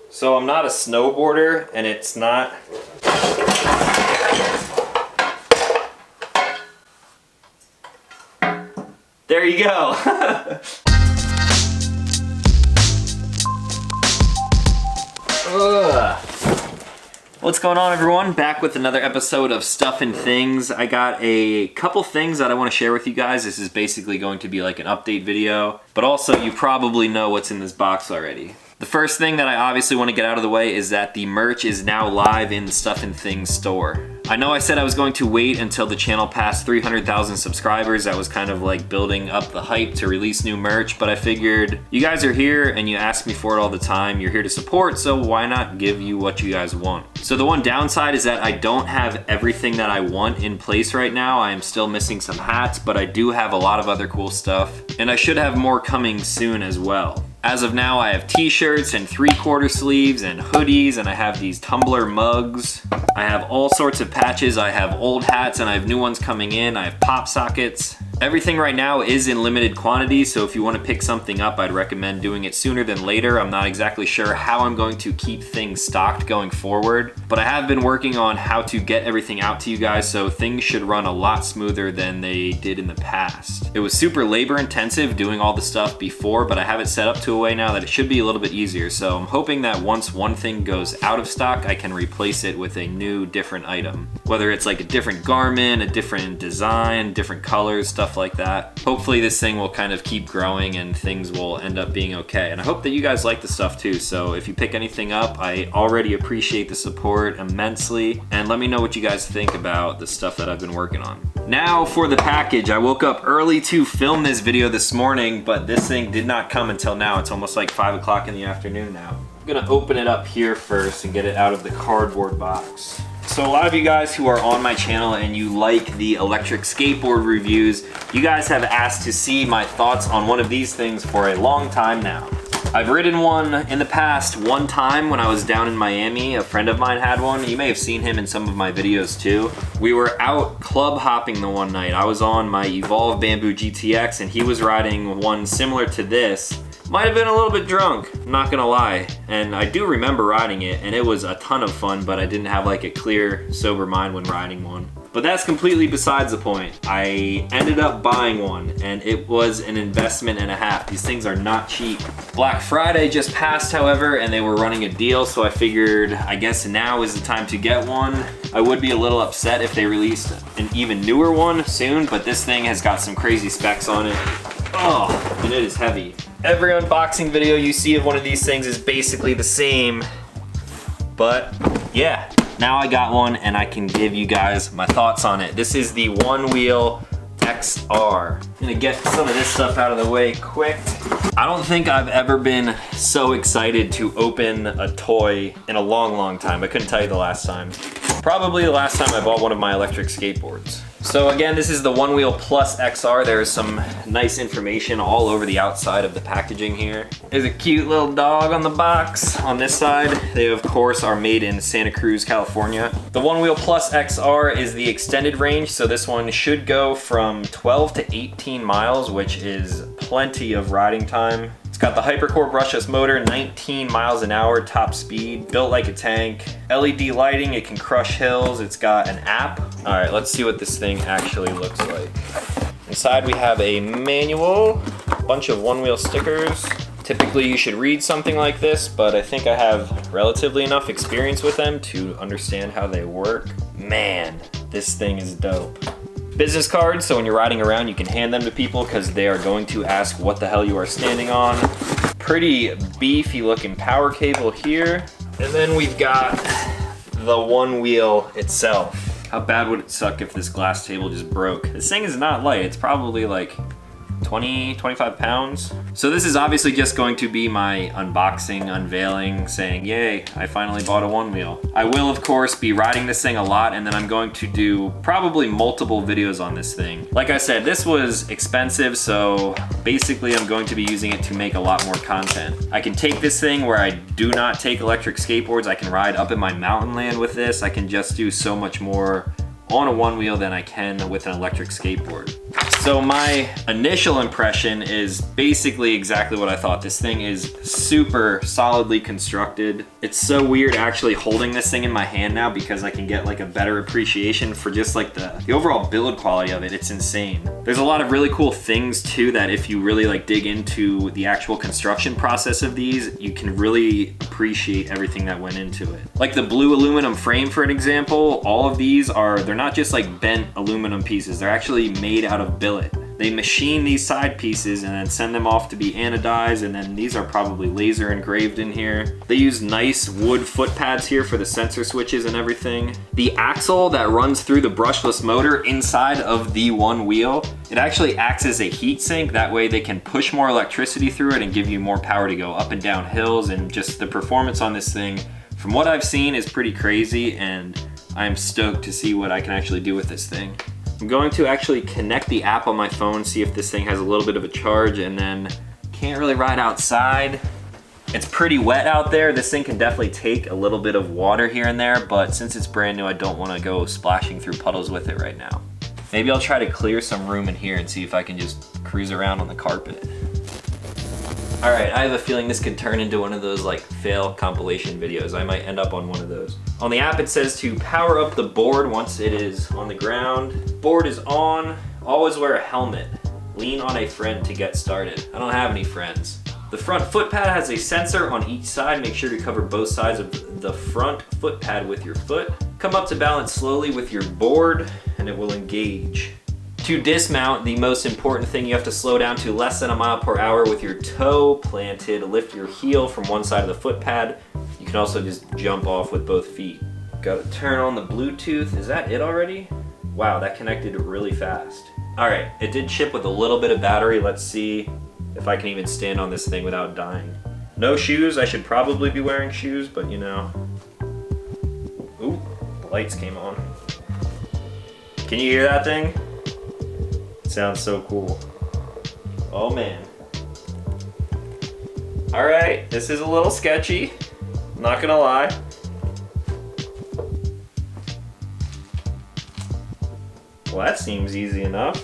So I'm not a snowboarder, and it's not... There you go. What's going on, everyone? Back with another episode of Stuff and Things. I got a couple things that I want to share with you guys. This is basically going to be like an update video, but also you probably know what's in this box already. The first thing that I obviously want to get out of the way is that the merch is now live in the Stuff and Things store. I know I said I was going to wait until the channel passed 300,000 subscribers. I was kind of like building up the hype to release new merch, but I figured you guys are here and you ask me for it all the time. You're here to support, so why not give you what you guys want? So the one downside is that I don't have everything that I want in place right now. I am still missing some hats, but I do have a lot of other cool stuff, and I should have more coming soon as well. As of now, I have t-shirts and 3/4 sleeves and hoodies, and I have these tumbler mugs. I have all sorts of patches. I have old hats and I have new ones coming in. I have pop sockets. Everything right now is in limited quantity, so if you want to pick something up, I'd recommend doing it sooner than later. I'm not exactly sure how I'm going to keep things stocked going forward, but I have been working on how to get everything out to you guys, so things should run a lot smoother than they did in the past. It was super labor intensive doing all the stuff before, but I have it set up to a way now that it should be a little bit easier, so I'm hoping that once one thing goes out of stock, I can replace it with a new, different item. Whether it's like a different garment, a different design, different colors, stuff like that. Hopefully this thing will kind of keep growing and things will end up being okay. And I hope that you guys like the stuff too. So if you pick anything up, I already appreciate the support immensely. And let me know what you guys think about the stuff that I've been working on. Now for the package. I woke up early to film this video this morning, but this thing did not come until now. It's almost like 5 o'clock in the afternoon now. I'm gonna open it up here first and get it out of the cardboard box. So a lot of you guys who are on my channel and you like the electric skateboard reviews, you guys have asked to see my thoughts on one of these things for a long time now. I've ridden one in the past one time when I was down in Miami. A friend of mine had one. You may have seen him in some of my videos too. We were out club hopping the one night. I was on my Evolve Bamboo GTX and he was riding one similar to this. Might have been a little bit drunk, I'm not gonna lie. And I do remember riding it and it was a ton of fun, but I didn't have like a clear, sober mind when riding one. But that's completely besides the point. I ended up buying one and it was an investment and a half. These things are not cheap. Black Friday just passed, however, and they were running a deal, so I figured I guess now is the time to get one. I would be a little upset if they released an even newer one soon, but this thing has got some crazy specs on it. Oh, and it is heavy. Every unboxing video you see of one of these things is basically the same, but yeah, now I got one and I can give you guys my thoughts on it. This is the Onewheel XR. I'm gonna get some of this stuff out of the way quick. I don't think I've ever been so excited to open a toy in a long time. I couldn't tell you the last time. Probably the last time I bought one of my electric skateboards. So again, this is the Onewheel Plus XR. There is some nice information all over the outside of the packaging here. There's a cute little dog on the box. On this side, they of course are made in Santa Cruz, California. The Onewheel Plus XR is the extended range, so this one should go from 12 to 18 miles, which is plenty of riding time. It's got the Hypercore brushless motor, 19 miles an hour top speed, built like a tank. LED lighting, it can crush hills. It's got an app. All right, let's see what this thing actually looks like. Inside we have a manual, a bunch of Onewheel stickers. Typically you should read something like this, but I think I have relatively enough experience with them to understand how they work. Man, this thing is dope. Business cards, so when you're riding around you can hand them to people because they are going to ask what the hell you are standing on. Pretty beefy looking power cable here. And then we've got the Onewheel itself. How bad would it suck if this glass table just broke? This thing is not light, it's probably like 25 pounds. So this is obviously just going to be my unboxing, unveiling, saying, yay, I finally bought a Onewheel. I will, of course, be riding this thing a lot, and then I'm going to do probably multiple videos on this thing. Like I said, this was expensive, so basically I'm going to be using it to make a lot more content. I can take this thing where I do not take electric skateboards. I can ride up in my mountain land with this. I can just do so much more on a Onewheel than I can with an electric skateboard. So my initial impression is basically exactly what I thought. This thing is super solidly constructed. It's so weird actually holding this thing in my hand now because I can get like a better appreciation for just like the overall build quality of it. It's insane. There's a lot of really cool things too that if you really like dig into the actual construction process of these, you can really appreciate everything that went into it. Like the blue aluminum frame, for an example, all of these they're not just like bent aluminum pieces, they're actually made out of billet. They machine these side pieces and then send them off to be anodized, and then these are probably laser engraved in here. They use nice wood foot pads here for the sensor switches and everything. The axle that runs through the brushless motor inside of the Onewheel, it actually acts as a heat sink. That way they can push more electricity through it and give you more power to go up and down hills, and just the performance on this thing, from what I've seen, is pretty crazy, and I'm stoked to see what I can actually do with this thing. I'm going to actually connect the app on my phone, see if this thing has a little bit of a charge, and then can't really ride outside. It's pretty wet out there. This thing can definitely take a little bit of water here and there, but since it's brand new, I don't want to go splashing through puddles with it right now. Maybe I'll try to clear some room in here and see if I can just cruise around on the carpet. All right, I have a feeling this could turn into one of those like fail compilation videos. I might end up on one of those. On the app, it says to power up the board once it is on the ground. Board is on. Always wear a helmet. Lean on a friend to get started. I don't have any friends. The front foot pad has a sensor on each side. Make sure to cover both sides of the front foot pad with your foot. Come up to balance slowly with your board and it will engage. To dismount, the most important thing, you have to slow down to less than a mile per hour with your toe planted. Lift your heel from one side of the foot pad. You can also just jump off with both feet. Got to turn on the Bluetooth. Is that it already? Wow, that connected really fast. All right, it did ship with a little bit of battery. Let's see if I can even stand on this thing without dying. No shoes. I should probably be wearing shoes, but you know. Ooh, the lights came on. Can you hear that thing? Sounds so cool. Oh man. All right, this is a little sketchy, not gonna lie. Well, that seems easy enough.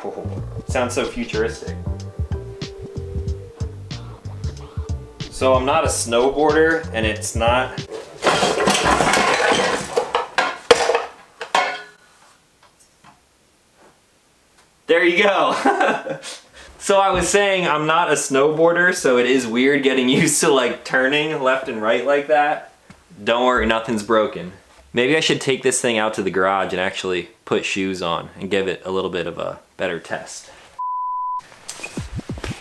Oh, sounds so futuristic. So I'm not a snowboarder, and it's not there you go. So I was saying I'm not a snowboarder, so it is weird getting used to like turning left and right like that. Don't worry, nothing's broken. Maybe I should take this thing out to the garage and actually put shoes on and give it a little bit of a better test.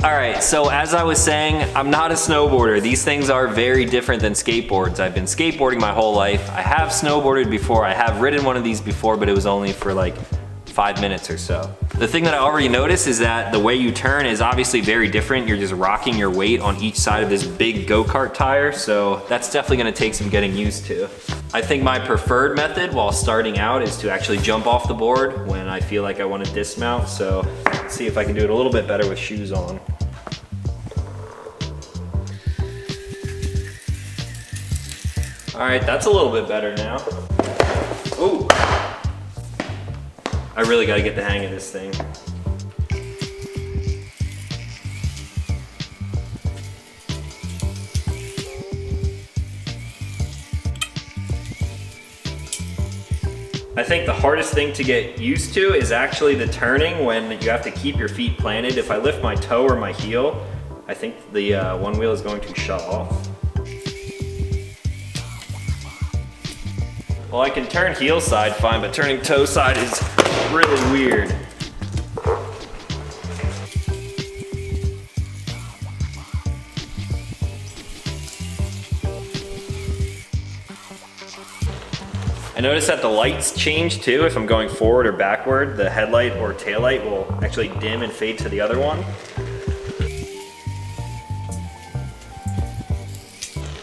All right, so as I was saying, I'm not a snowboarder. These things are very different than skateboards. I've been skateboarding my whole life. I have snowboarded before. I have ridden one of these before, but it was only for like 5 minutes or so. The thing that I already noticed is that the way you turn is obviously very different. You're just rocking your weight on each side of this big go-kart tire, so that's definitely gonna take some getting used to. I think my preferred method while starting out is to actually jump off the board when I feel like I want to dismount, so let's see if I can do it a little bit better with shoes on. All right, that's a little bit better now. Ooh. I really gotta get the hang of this thing. I think the hardest thing to get used to is actually the turning when you have to keep your feet planted. If I lift my toe or my heel, I think the Onewheel is going to shut off. Well, I can turn heel side fine, but turning toe side is really weird. I noticed that the lights change too. If I'm going forward or backward, the headlight or taillight will actually dim and fade to the other one.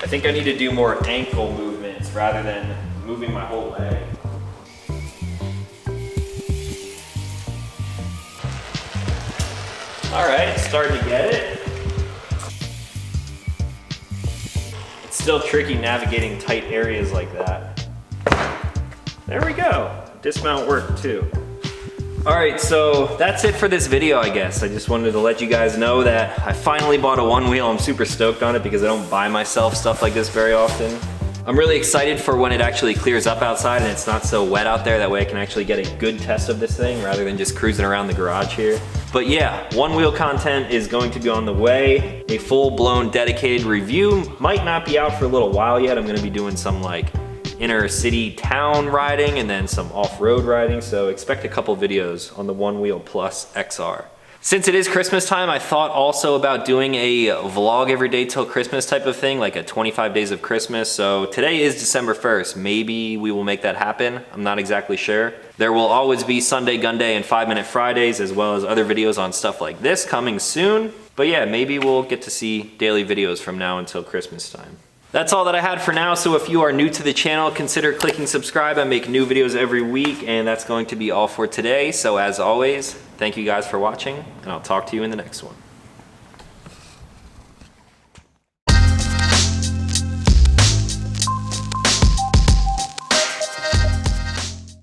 I think I need to do more ankle movements rather than moving my whole leg. All right, starting to get it. It's still tricky navigating tight areas like that. There we go. Dismount worked too. All right, so that's it for this video, I guess. I just wanted to let you guys know that I finally bought a Onewheel. I'm super stoked on it because I don't buy myself stuff like this very often. I'm really excited for when it actually clears up outside and it's not so wet out there. That way I can actually get a good test of this thing rather than just cruising around the garage here. But yeah, Onewheel content is going to be on the way. A full-blown dedicated review might not be out for a little while yet. I'm gonna be doing some like inner city town riding and then some off-road riding. So expect a couple videos on the Onewheel Plus XR. Since it is Christmas time, I thought also about doing a vlog every day till Christmas type of thing, like a 25 days of Christmas. So today is December 1st. Maybe we will make that happen. I'm not exactly sure. There will always be Sunday Gun Day and 5-Minute Fridays, as well as other videos on stuff like this coming soon. But yeah, maybe we'll get to see daily videos from now until Christmas time. That's all that I had for now, so if you are new to the channel, consider clicking subscribe. I make new videos every week, and that's going to be all for today. So as always, thank you guys for watching, and I'll talk to you in the next one.